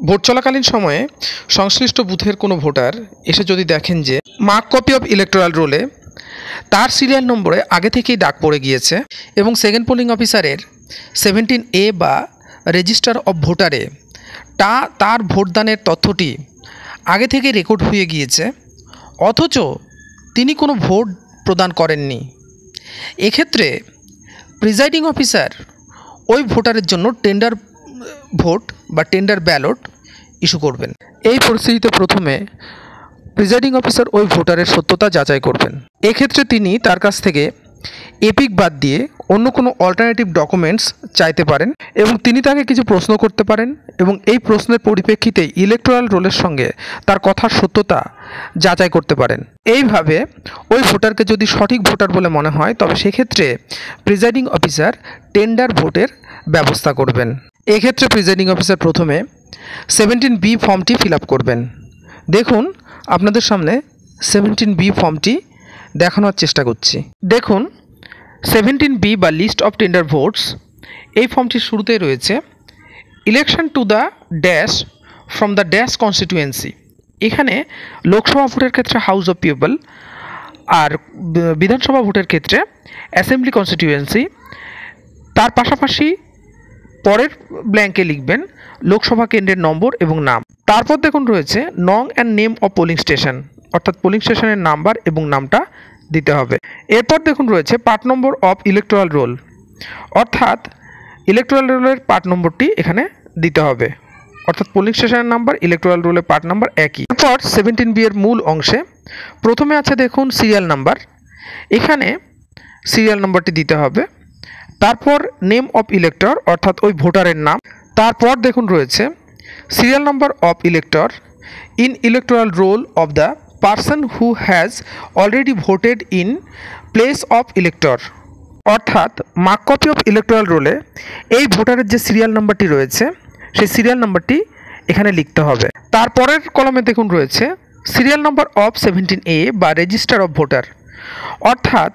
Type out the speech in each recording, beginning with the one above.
Vote চলাকালীন সময়ে সংশ্লিষ্ট বুথের কোনো ভোটার এসে যদি দেখেন যে মার্ক কপি অফ ইলেকটোরাল রোলে তার সিরিয়াল নম্বরে আগে থেকেই দাগ পড়ে গিয়েছে এবং সেকেন্ড পোলিং অফিসারের 17A বা রেজিস্টার অফ ভোটারে তার ভোটদানের তথ্যটি আগে থেকে রেকর্ড হয়ে গিয়েছে, অথচ তিনি কোনো ভোট প্রদান করেননি, এক্ষেত্রে প্রিজাইডিং অফিসার ওই ভোটারের জন্য টেন্ডার ভোট বা টেন্ডার ব্যালট ইস্যু করবেন। এই পরিস্থিতিতে প্রথমে প্রিজাইডিং অফিসার ওই ভোটারের সত্যতা যাচাই করবেন। এক্ষেত্রে তিনি তার কাছ থেকে এপিক বাদ দিয়ে অন্য কোনো অল্টারনেটিভ ডকুমেন্টস চাইতে পারেন এবং তিনি তাকে কিছু প্রশ্ন করতে পারেন এবং এই প্রশ্নের পরিপ্রেক্ষিতে ইলেকটোরাল রোলের সঙ্গে তার কথার সত্যতা যাচাই করতে পারেন। এইভাবে ওই ভোটারকে যদি সঠিক ভোটার বলে মনে হয় তবে সেক্ষেত্রে প্রিজাইডিং অফিসার টেন্ডার ভোটের ব্যবস্থা করবেন। এক্ষেত্রে প্রিজাইডিং অফিসার প্রথমে 17B ফর্মটি ফিল আপ করবেন। দেখুন আপনাদের সামনে 17B ফর্মটি দেখানোর চেষ্টা করছি। দেখুন 17B বা লিস্ট অফ টেন্ডার ভোটস, এই ফর্মটির শুরুতেই রয়েছে election to the dash from the dash constituency. এখানে লোকসভা ভোটের ক্ষেত্রে হাউস অফ পিপল আর বিধানসভা ভোটের ক্ষেত্রে অ্যাসেম্বলি কনস্টিটিউয়েন্সি। তার পাশাপাশি পরের ব্ল্যাঙ্কে লিখবেন লোকসভা কেন্দ্রের নম্বর এবং নাম। তারপর দেখুন রয়েছে নং and name of polling station, অর্থাৎ পোলিং স্টেশনের নাম্বার এবং নামটা দিতে হবে। এরপর দেখুন রয়েছে part number of electoral role, অর্থাৎ ইলেকটোরাল রোলের পার্ট নম্বরটি এখানে দিতে হবে, অর্থাৎ পোলিং স্টেশনের নাম্বার ইলেকটোরাল রোলের পার্ট নাম্বার একই। এরপর 17B এর মূল অংশে প্রথমে আছে দেখুন সিরিয়াল নাম্বার, এখানে সিরিয়াল নাম্বারটি দিতে হবে। তারপর নেম অফ ইলেক্টর, অর্থাৎ ওই ভোটারের নাম। তারপর দেখুন রয়েছে serial number of elector in electoral role of the person who has already voted in place of elector, অর্থাৎ মার্ক কপি অফ ইলেকটোরাল রোলে এই ভোটারের যে সিরিয়াল নাম্বারটি রয়েছে সেই সিরিয়াল নাম্বারটি এখানে লিখতে হবে। তারপরের কলমে দেখুন রয়েছে সিরিয়াল নাম্বার অফ 17A বা রেজিস্টার অফ ভোটার, অর্থাৎ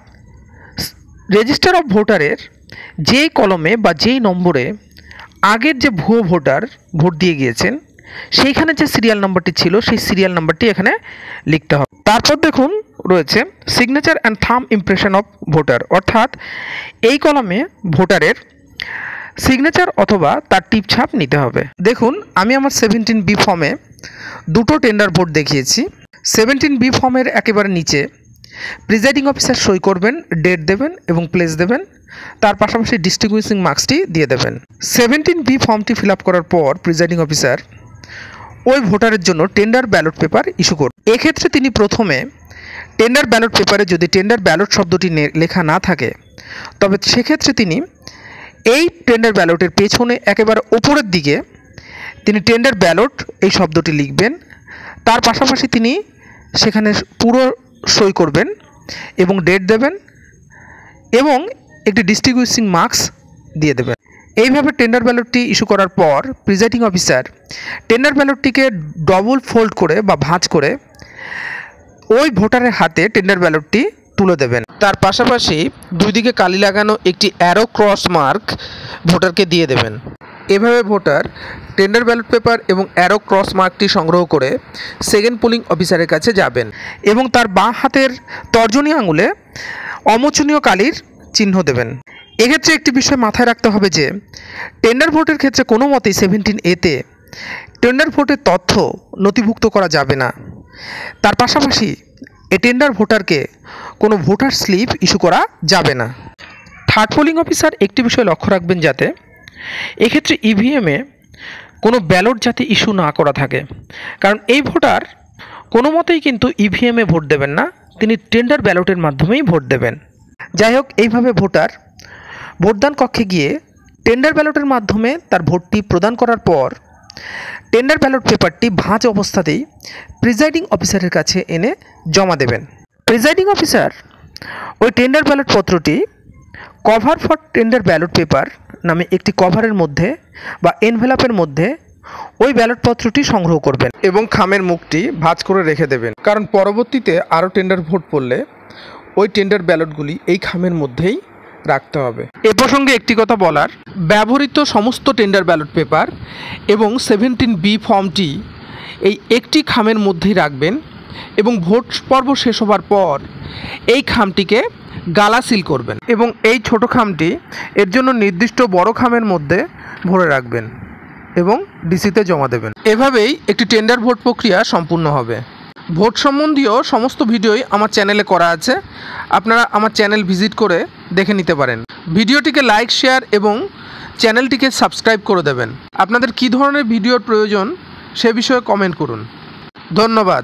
রেজিস্টার অফ ভোটারের যেই কলমে বা যেই নম্বরে আগের যে ভুয়ো ভোটার ভোট দিয়ে গিয়েছেন সেইখানে যে সিরিয়াল নাম্বারটি ছিল সেই সিরিয়াল নাম্বারটি এখানে লিখতে হবে। তারপর দেখুন রয়েছে signature and thumb impression of voter, অর্থাৎ এই কলমে ভোটারের সিগনেচার অথবা তার টিপছাপ নিতে হবে। দেখুন আমি আমার 17B ফর্মে দুটো টেন্ডার ভোট দেখিয়েছি। 17B ফর্মের একেবারে নিচে প্রিজাইডিং অফিসার সই করবেন, ডেট দেবেন এবং প্লেস দেবেন, তার পাশাপাশি ডিস্টিংগুইশিং মার্কসটি দিয়ে দেবেন। 17B ফর্মটি ফিল আপ করার পর প্রিজাইডিং অফিসার ওই ভোটারের জন্য টেন্ডার ব্যালট পেপার ইস্যু করবেন। এক্ষেত্রে তিনি প্রথমে টেন্ডার ব্যালট পেপারে যদি টেন্ডার ব্যালট শব্দটি লেখা না থাকে তবে সেক্ষেত্রে তিনি এই টেন্ডার ব্যালটের পেছনে একেবারে ওপরের দিকে তিনি টেন্ডার ব্যালট এই শব্দটি লিখবেন, তার পাশাপাশি তিনি সেখানে পুরো সই করবেন এবং ডেট দেবেন এবং একটি ডিস্টিংগুইশিং মার্কস দিয়ে দেবেন। এইভাবে টেন্ডার ব্যালটটি ইস্যু করার পর প্রিজাইডিং অফিসার টেন্ডার ব্যালটটিকে ডবল ফোল্ড করে বা ভাঁজ করে ওই ভোটারের হাতে টেন্ডার ব্যালটটি তুলে দেবেন। তার পাশাপাশি দুই দিকে কালি লাগানো একটি অ্যারো ক্রস মার্ক ভোটারকে দিয়ে দেবেন। এভাবে ভোটার টেন্ডার ব্যালট পেপার এবং অ্যারো ক্রস মার্কটি সংগ্রহ করে সেকেন্ড পোলিং অফিসারের কাছে যাবেন এবং তার বাঁ হাতের তর্জনী আঙুলে অমোচনীয় কালির চিহ্ন দেবেন। এক্ষেত্রে একটি বিষয় মাথায় রাখতে হবে যে টেন্ডার ভোটের ক্ষেত্রে কোনো মতেই 17A-তে টেন্ডার ভোটের তথ্য নথিভুক্ত করা যাবে না। তার পাশাপাশি এই টেন্ডার ভোটারকে কোনো ভোটার স্লিপ ইস্যু করা যাবে না। থার্ড পোলিং অফিসার একটি বিষয় লক্ষ্য রাখবেন যাতে এক্ষেত্রে ইভিএমে কোনো ব্যালট যাতে ইস্যু না করা থাকে, কারণ এই ভোটার কোনো মতেই কিন্তু ইভিএমে ভোট দেবেন না, তিনি টেন্ডার ব্যালটের মাধ্যমেই ভোট দেবেন। যাই হোক, এইভাবে ভোটার ভোটদান কক্ষে গিয়ে টেন্ডার ব্যালটের মাধ্যমে তার ভোটটি প্রদান করার পর টেন্ডার ব্যালট পেপারটি ভাঁজ অবস্থাতেই প্রিজাইডিং অফিসারের কাছে এনে জমা দেবেন। প্রিজাইডিং অফিসার ওই টেন্ডার ব্যালট পত্রটি cover for tender ballot paper নামে একটি কভারের মধ্যে বা এনভেলপের মধ্যে ওই ব্যালট পত্রটি সংগ্রহ করবেন এবং খামের মুখটি ভাঁজ করে রেখে দেবেন, কারণ পরবর্তীতে আরও টেন্ডার ভোট পড়লে ওই টেন্ডার ব্যালটগুলি এই খামের মধ্যেই রাখতে হবে। এ প্রসঙ্গে একটি কথা বলার, ব্যবহৃত সমস্ত টেন্ডার ব্যালট পেপার এবং 17B ফর্মটি এই একটি খামের মধ্যেই রাখবেন এবং ভোট পর্ব শেষ হবার পর এই খামটিকে গালা সিল করবেন এবং এই ছোট খামটি এর জন্য নির্দিষ্ট বড় খামের মধ্যে ভরে রাখবেন এবং ডিসিতে জমা দেবেন। এভাবেই একটি টেন্ডার ভোট প্রক্রিয়া সম্পূর্ণ হবে। ভোট সম্বন্ধীয় সমস্ত ভিডিওই আমার চ্যানেলে করা আছে, আপনারা আমার চ্যানেল ভিজিট করে দেখে নিতে পারেন। ভিডিওটিকে লাইক, শেয়ার এবং চ্যানেলটিকে সাবস্ক্রাইব করে দেবেন। আপনাদের কী ধরনের ভিডিওর প্রয়োজন সে বিষয়ে কমেন্ট করুন। ধন্যবাদ।